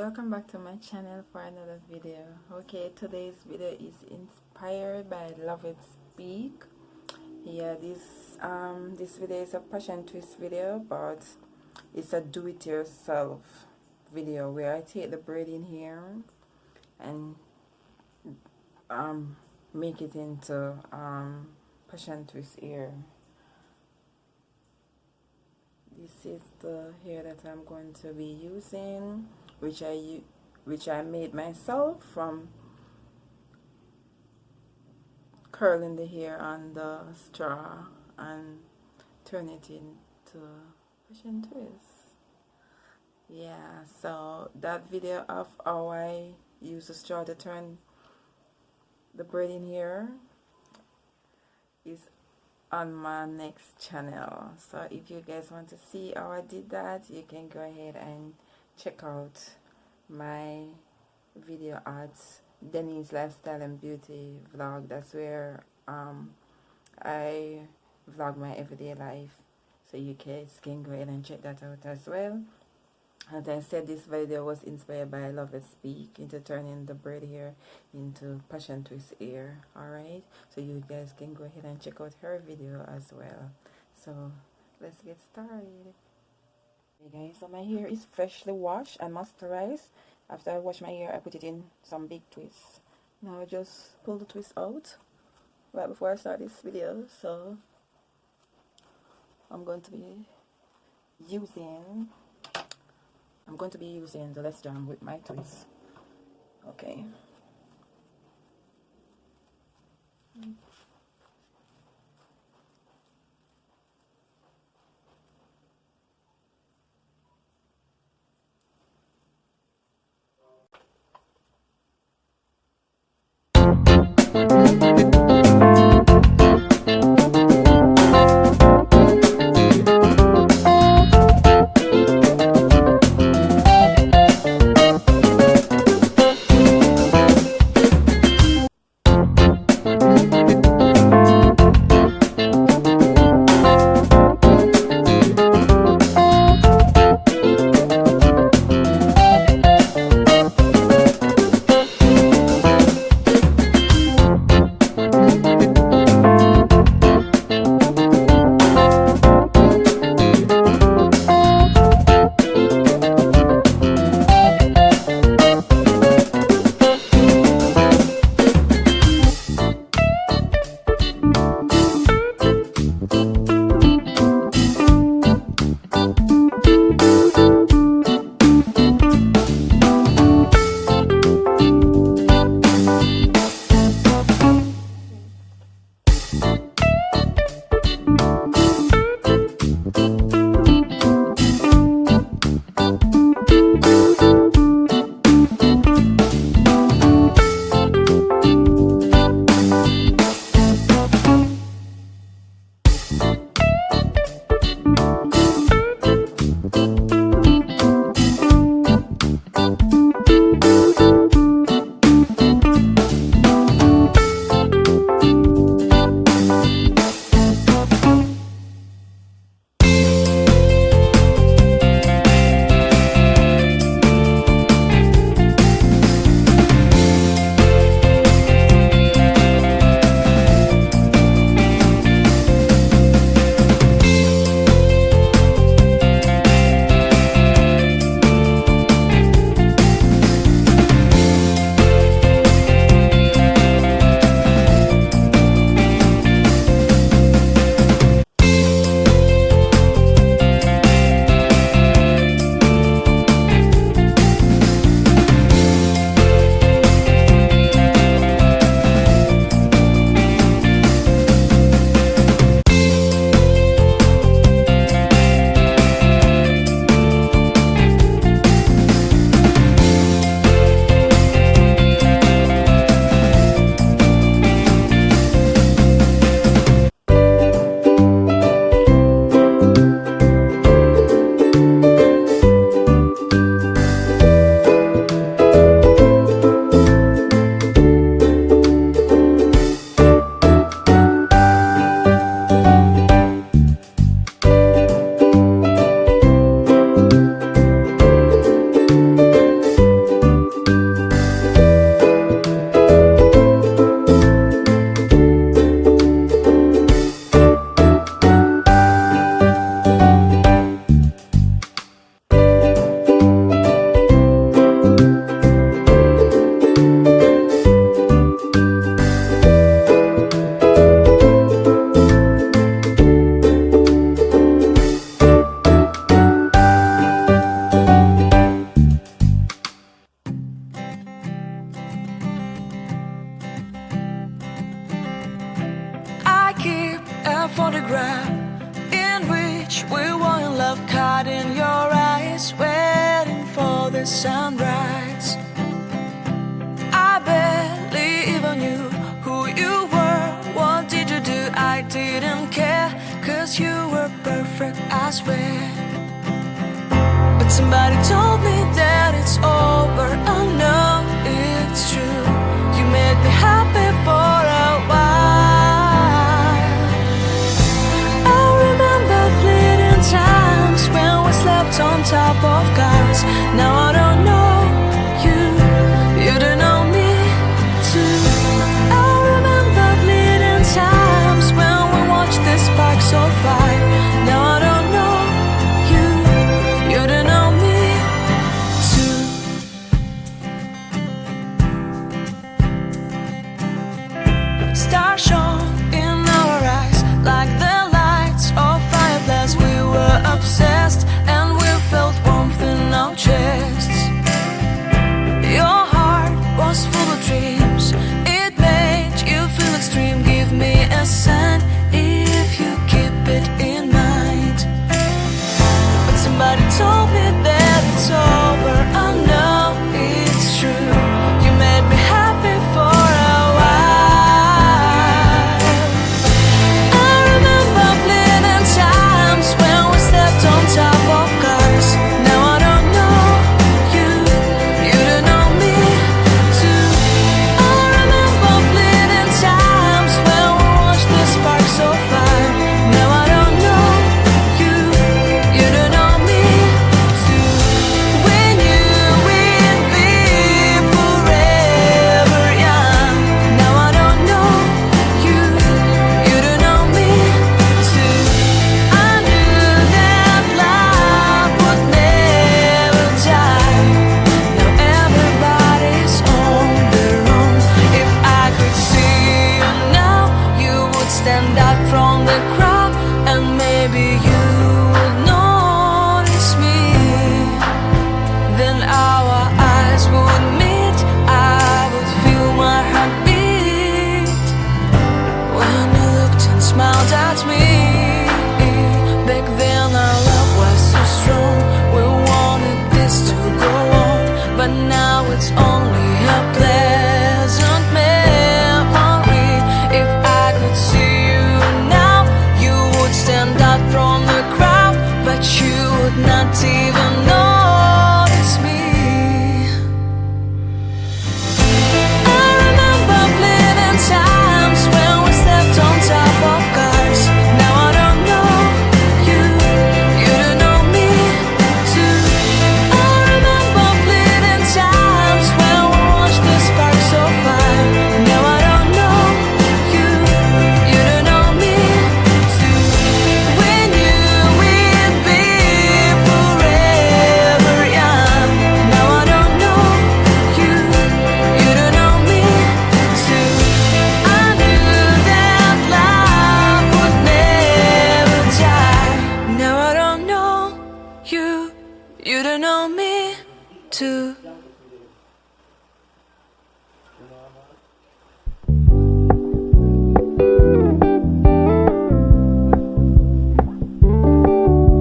welcome back to my channel for another video. Okay, today's video is inspired by Love It Speak. Yeah, this video is a passion twist video, but it's a do-it-yourself video where I take the braiding here and make it into passion twist ear. This is the hair that I'm going to be using, which I made myself from curling the hair on the straw and turn it into passion twist. Yeah, so that video of how I use the straw to turn the braiding hair is on my next channel. So if you guys want to see how I did that, you can go ahead and check out my video at Denny's Lifestyle and Beauty vlog. That's where I vlog my everyday life, so you guys can go ahead and check that out as well. As I said, this video was inspired by Love It Speak into turning the braid hair into passion twist ear. Alright, so you guys can go ahead and check out her video as well. So let's get started. Okay guys, so my hair is freshly washed and moisturized. After I wash my hair, I put it in some big twists. Now I just pull the twist out right before I start this video. So I'm going to be using the less jam with my twist. Okay. sunrise. I barely even knew who you were. What did you do? I didn't care, 'cause you were perfect, I swear. But somebody told me that it's over. Oh no, it's true. You made me happy for a while. I remember fleeting times when we slept on top of cars. Now I don't know you, you don't know me too. I remember fleeting times when we watched the sparks so fire. Now I don't know you, you don't know me too. Stars shone in our eyes like the lights of fireflies. We were obsessed and we felt warmth in our chests. Your heart was full of dreams. It made you feel extreme. Give me a sign if you keep it in mind. But somebody told me that it's over. I know it's true. You made me happy for a while. I remember fleeting times when we slept on top of cars. Now I don't know you, you don't know me too. I remember fleeting times when we watched the sparks so fire. Now I don't know you, you don't know me too. We knew we'd be forever young. Now I don't know you, you don't know me too. I knew that love would never die. Now everybody's on their own. If I could see you now, you would stand out from the crowd, and maybe you would notice me. Then our eyes would meet. I would feel my heart beat when you looked and smiled at me. Back then our love was so strong. We wanted this to go on, but now it's only a pleasant memory. If I could see you now, you would stand out from the crowd, but you would not even notice me. I remember fleeting times when we slept on top of cars. Now I don't know you, you don't know me too. I remember fleeting times when we watched the sparks so fire. Now I don't know you, you don't know me too. We knew we'd be forever young. Now I don't know you, you don't know me too. I knew that love would never die. Now I don't know you, you don't know me too.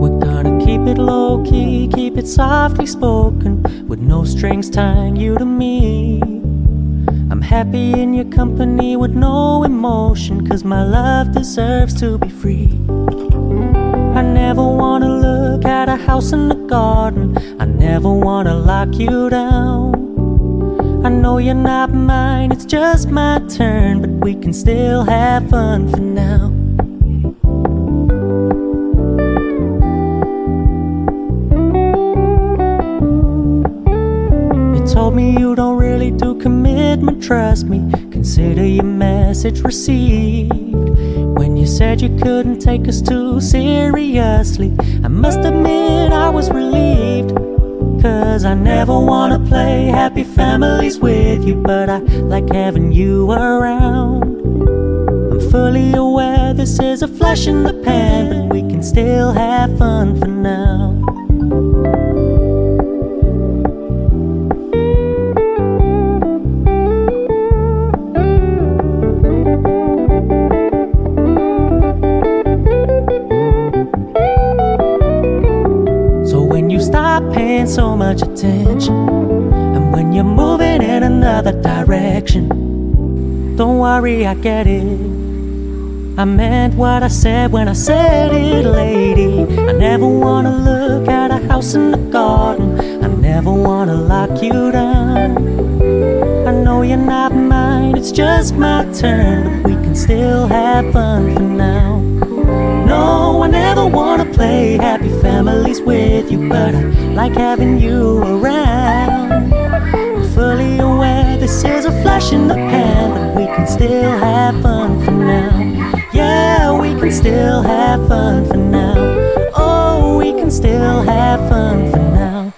We're gonna keep it low-key, keep it softly spoken, with no strings tying you to me. I'm happy in your company with no emotion, 'cause my love deserves to be free. I never wanna look at a house in the garden. I never wanna lock you down. I know you're not mine, it's just my turn, but we can still have fun for now. You told me you don't really do commitment, trust me. Consider your message received. When you said you couldn't take us too seriously, I must admit I was relieved. 'Cause I never wanna play happy families with you, but I like having you around. I'm fully aware this is a flash in the pan, but we can still have fun for now. paying so much attention. And when you're moving in another direction, don't worry, I get it. I meant what I said when I said it, lady. I never wanna look at a house in the garden. I never wanna lock you down. I know you're not mine, it's just my turn, but we can still have fun for now. No, I never wanna play happy families with you, but I like having you around. I'm fully aware this is a flash in the pan, but we can still have fun for now. Yeah, we can still have fun for now. Oh, we can still have fun for now.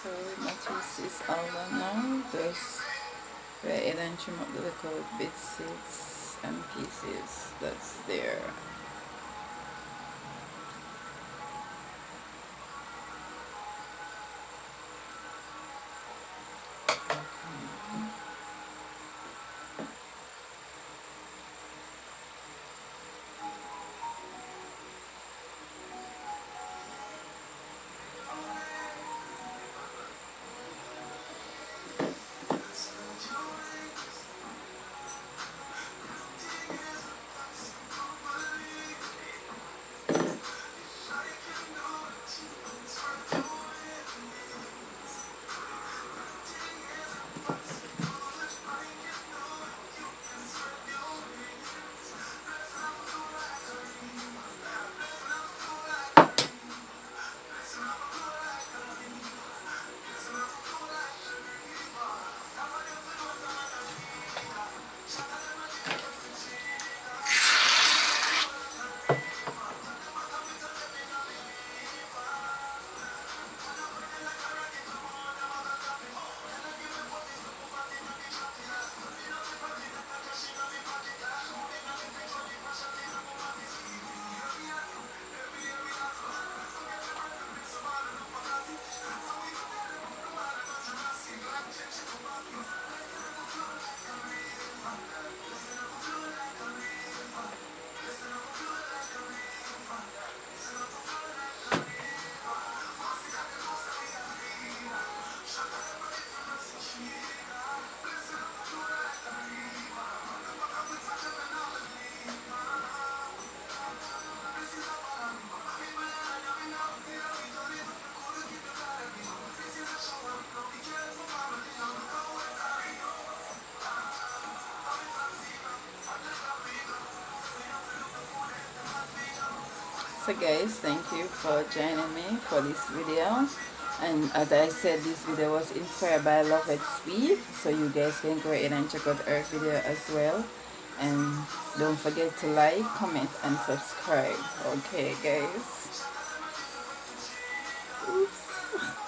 So my twist is all done now. Just go ahead and trim up the little bits and pieces that's there. So guys, thank you for joining me for this video. And as I said, this video was inspired by Love It Sweet, so you guys can go ahead and check out her video as well. And don't forget to like, comment and subscribe. Okay guys. Oops.